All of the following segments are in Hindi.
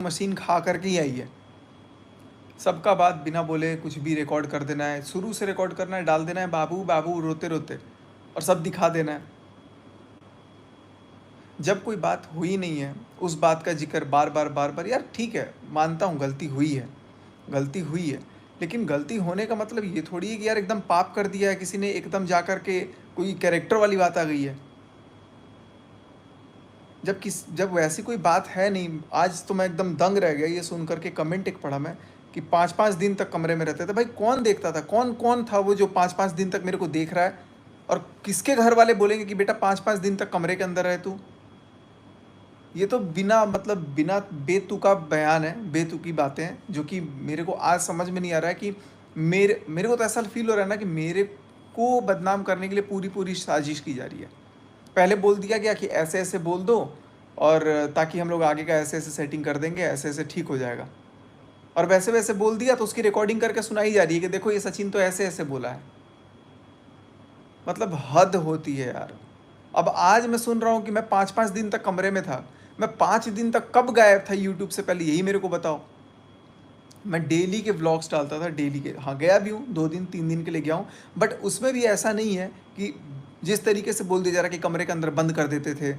मशीन खा करके ही आई है। सबका बात बिना बोले कुछ भी रिकॉर्ड कर देना है, शुरू से रिकॉर्ड करना है, डाल देना है बाबू बाबू रोते रोते, और सब दिखा देना है। जब कोई बात हुई नहीं है उस बात का जिक्र बार बार बार बार, यार ठीक है मानता हूँ गलती हुई है, गलती हुई है, लेकिन गलती होने का मतलब ये थोड़ी है कि यार एकदम पाप कर दिया है किसी ने, एकदम जा कर के कोई कैरेक्टर वाली बात आ गई है। जब वैसी कोई बात है नहीं। आज तो मैं एकदम दंग रह गया ये सुन करके, कमेंट एक पढ़ा मैं कि 5-5 दिन तक कमरे में रहते थे। भाई कौन देखता था, कौन कौन था वो जो 5-5 दिन तक मेरे को देख रहा है, और किसके घर वाले बोलेंगे कि बेटा 5-5 दिन तक कमरे के अंदर रहे तू। ये तो बिना मतलब बिना बेतुका बयान है, बेतुकी बातें हैं, जो कि मेरे को आज समझ में नहीं आ रहा है कि मेरे को तो ऐसा फील हो रहा है ना कि मेरे को बदनाम करने के लिए पूरी पूरी साजिश की जा रही है। पहले बोल दिया गया कि ऐसे ऐसे बोल दो, और ताकि हम लोग आगे का ऐसे ऐसे सेटिंग कर देंगे, ऐसे ऐसे ठीक हो जाएगा, और वैसे वैसे बोल दिया तो उसकी रिकॉर्डिंग करके सुनाई जा रही है कि देखो ये सचिन तो ऐसे ऐसे बोला है। मतलब हद होती है यार। अब आज मैं सुन रहा हूँ कि मैं 5-5 दिन तक कमरे में था। मैं 5 दिन तक कब गायब था यूट्यूब से, पहले यही मेरे को बताओ। मैं डेली के व्लॉग्स डालता था, डेली के, हाँ गया भी हूँ 2 दिन 3 दिन के लिए गया हूँ, बट उसमें भी ऐसा नहीं है कि जिस तरीके से बोल दिया जा रहा है कि कमरे के अंदर बंद कर देते थे,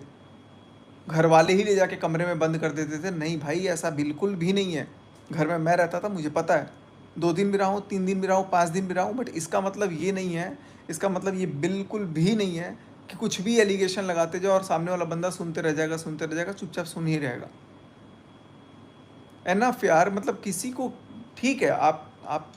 घर वाले ही ले जाके कमरे में बंद कर देते थे। नहीं भाई, ऐसा बिल्कुल भी नहीं है। घर में मैं रहता था, मुझे पता है। 2 दिन भी रहा हूँ, 3 दिन भी रहा हूँ, 5 दिन भी रहा हूँ, बट इसका मतलब ये नहीं है, इसका मतलब ये बिल्कुल भी नहीं है कि कुछ भी एलिगेशन लगाते जाओ और सामने वाला बंदा सुनते रह जाएगा, सुनते रह जाएगा, चुपचाप सुन ही रहेगा। एनफ यार, मतलब किसी को, ठीक है आप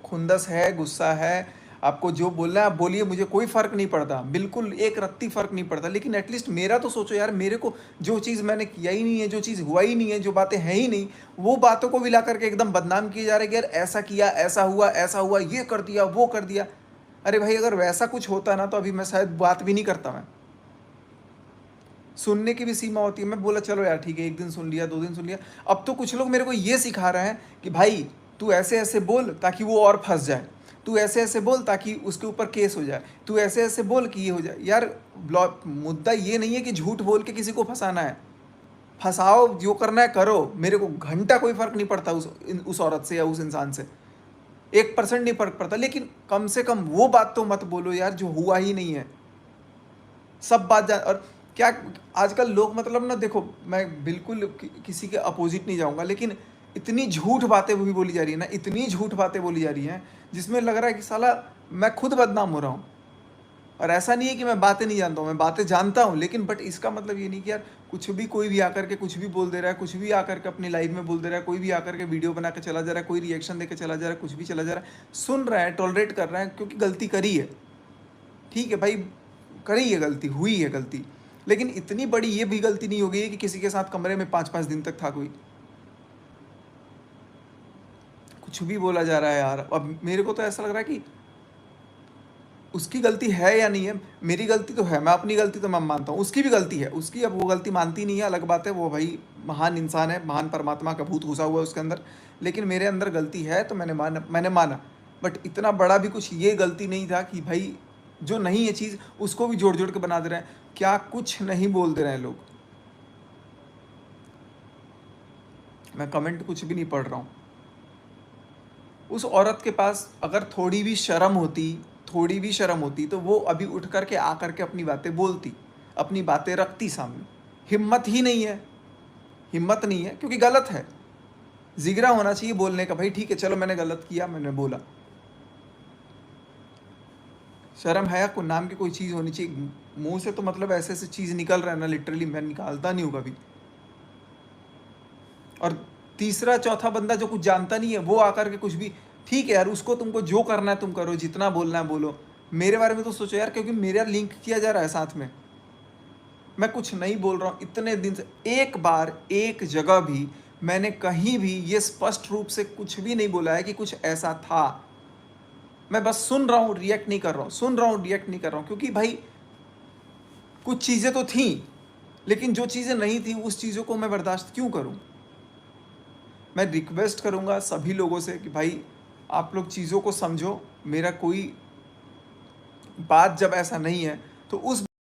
खुंदस है, गुस्सा है, आपको जो बोलना है आप बोलिए, मुझे कोई फ़र्क नहीं पड़ता, बिल्कुल एक रत्ती फ़र्क नहीं पड़ता, लेकिन एटलीस्ट मेरा तो सोचो यार। मेरे को जो चीज़ मैंने किया ही नहीं है, जो चीज़ हुआ ही नहीं है, जो बातें हैं ही नहीं, वो बातों को भी ला करके एकदम बदनाम किए जा रहे कि यार ऐसा किया, ऐसा हुआ, ये कर दिया, वो कर दिया। अरे भाई, अगर वैसा कुछ होता ना तो अभी मैं शायद बात भी नहीं करता। मैं सुनने की भी सीमा होती है। मैं बोला चलो यार ठीक है, 1 दिन सुन लिया, 2 दिन सुन लिया। अब तो कुछ लोग मेरे को ये सिखा रहे हैं कि भाई तू ऐसे ऐसे बोल ताकि वो और फंस जाए, तू ऐसे ऐसे बोल ताकि उसके ऊपर केस हो जाए, तू ऐसे ऐसे बोल कि ये हो जाए। यार ब्लॉग मुद्दा ये नहीं है कि झूठ बोल के किसी को फंसाना है। फंसाओ, जो करना है करो, मेरे को घंटा कोई फ़र्क नहीं पड़ता उस औरत से या उस इंसान से, 1% नहीं फ़र्क पड़ता, लेकिन कम से कम वो बात तो मत बोलो यार जो हुआ ही नहीं है। सब बात जान, और क्या आजकल लोग, मतलब ना देखो, मैं बिल्कुल किसी के अपोजिट नहीं जाऊंगा, लेकिन इतनी झूठ बातें भी बोली जा रही है ना, इतनी झूठ बातें बोली जा रही हैं जिसमें लग रहा है कि साला मैं खुद बदनाम हो रहा हूँ। और ऐसा नहीं है कि मैं बातें नहीं जानता हूँ, मैं बातें जानता हूँ, लेकिन बट इसका मतलब ये नहीं कि यार कुछ भी कोई भी आकर के कुछ भी बोल दे रहा है, कुछ भी आकर के अपनी लाइव में बोल दे रहा है, कोई भी आकर के वीडियो बना के चला जा रहा है, कोई रिएक्शन दे के चला जा रहा है, कुछ भी चला जा रहा है, सुन रहा है, टॉलरेट कर रहा है, क्योंकि गलती करी है। ठीक है भाई, करी है गलती, हुई है गलती, लेकिन इतनी बड़ी ये भी गलती नहीं हो गई है कि किसी के साथ कमरे में 5-5 दिन तक था कोई। कुछ भी बोला जा रहा है यार। अब मेरे को तो ऐसा लग रहा है कि उसकी गलती है या नहीं है। मेरी गलती तो है, मैं अपनी गलती तो मैं मानता हूँ, उसकी भी गलती है, उसकी अब वो गलती मानती नहीं है, अलग बात है। वो भाई महान इंसान है, महान परमात्मा का भूत घुसा हुआ है उसके अंदर, लेकिन मेरे अंदर गलती है तो मैंने माना। बट इतना बड़ा भी कुछ ये गलती नहीं था कि भाई जो नहीं है चीज़ उसको भी जोड़ जोड़ के बना दे रहे हैं। क्या कुछ नहीं बोल दे रहे हैं लोग। मैं कमेंट कुछ भी नहीं पढ़ रहा हूँ। उस औरत के पास अगर थोड़ी भी शर्म होती, थोड़ी भी शर्म होती, तो वो अभी उठ करके आ करके अपनी बातें बोलती, अपनी बातें रखती सामने। हिम्मत ही नहीं है, हिम्मत नहीं है, क्योंकि गलत है। जिगरा होना चाहिए बोलने का, भाई ठीक है चलो मैंने गलत किया, मैंने बोला। शर्म हया को नाम की कोई चीज़ होनी चाहिए। मुंह से तो मतलब ऐसे ऐसे चीज़ निकल रहा है ना, लिटरली मैं निकालता नहीं हूँ कभी। और तीसरा चौथा बंदा जो कुछ जानता नहीं है वो आकर के कुछ भी, ठीक है यार, उसको तुमको जो करना है तुम करो, जितना बोलना है बोलो। मेरे बारे में तो सोचो यार, क्योंकि मेरा लिंक किया जा रहा है साथ में। मैं कुछ नहीं बोल रहा हूँ इतने दिन से, एक बार एक जगह भी मैंने कहीं भी ये स्पष्ट रूप से कुछ भी नहीं बोला है कि कुछ ऐसा था। मैं बस सुन रहा हूँ, रिएक्ट नहीं कर रहा हूँ, सुन रहा हूँ, रिएक्ट नहीं कर रहा हूँ, क्योंकि भाई कुछ चीज़ें तो थी, लेकिन जो चीज़ें नहीं थी उस चीज़ों को मैं बर्दाश्त क्यों करूँ। मैं रिक्वेस्ट करूँगा सभी लोगों से कि भाई आप लोग चीज़ों को समझो। मेरा कोई बात जब ऐसा नहीं है तो उस